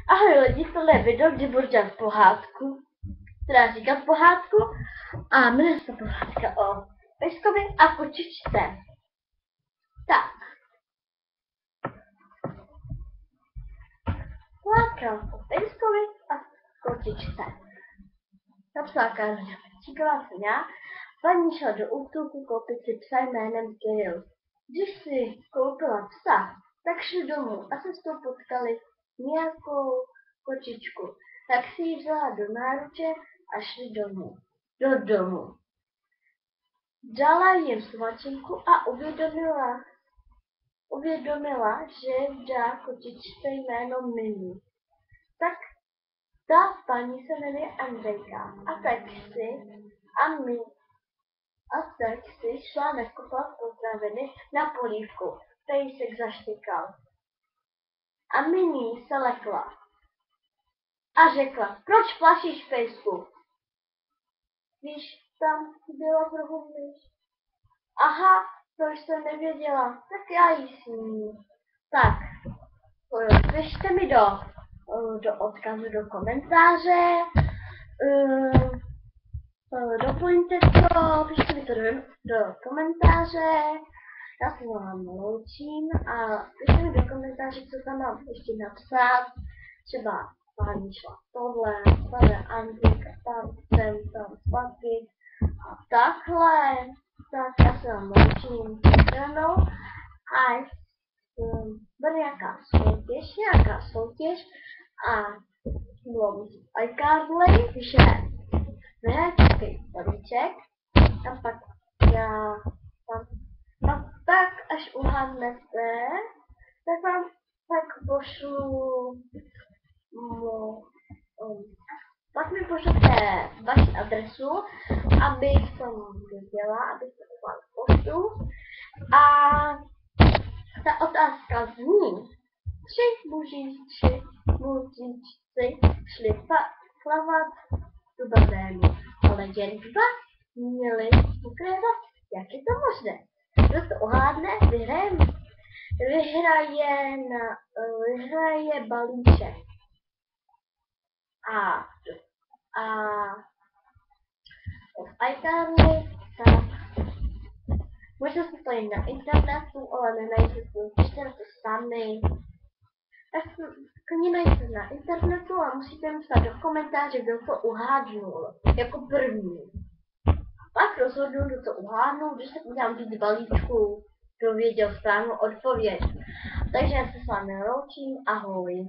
Ahoj lidi, tohle je video, kdy budu dělat pohádku, teda říkat pohádku, a jmenuje se pohádka o pejskovi a kočičce. Tak. Pohádka o pejskovi a kočičce. Napsala Karolina Petříková, jsem já. Paní šla do útulku koupit si psa jménem Kirill. Když si koupila psa, tak šli domů a se s tou potkali nějakou kočičku. Tak si ji vzala do náruče a šli domů. Do domu. Dala jim svačinku a uvědomila, že dá kočičce jméno Mini. Tak ta paní se jmenuje Andrejka a tak si šla nakupovat potraviny na polívku. Pejsek zaštěkal. A Mini se lekla a řekla: proč plašíš, pejsku? Když tam byla v rohu myš. Aha, to jsem nevěděla, tak já ji sním. Tak, pište mi do odkazu do komentáře, doplňte to, pište mi to do komentáře, já se vám loučím a pište mi do komentáře, co tam mám ještě napsat, třeba paní šla tohle, tady Andrika, tam zpátky a takhle. Tak já se vám loučím stranou a bude nějaká soutěž a bylo mi iCardley, že nějaký balíček a pak tak až uhádnete, tak vám tak pošlu pak mi pošlete vaši adresu, abych to věděla, abych to udělala poštu. A ta otázka zní: tři mužičci šli plavat do bazénu, ale jen dva měli ukryvat. Jak je to možné? Kdo to uhádne, vyhraje balíček. A v iCarly, tak možná se to jen na internetu, ale nenajde to, pište na to sami. Tak klidně najděte na internetu a musíte mi psát do komentáře, kdo to uhádnul jako první. Pak rozhodnu, kdo to uhádnul, když se udělám víc balíčků, kdo věděl správnou odpověď. Takže já se s vámi loučím, ahoj.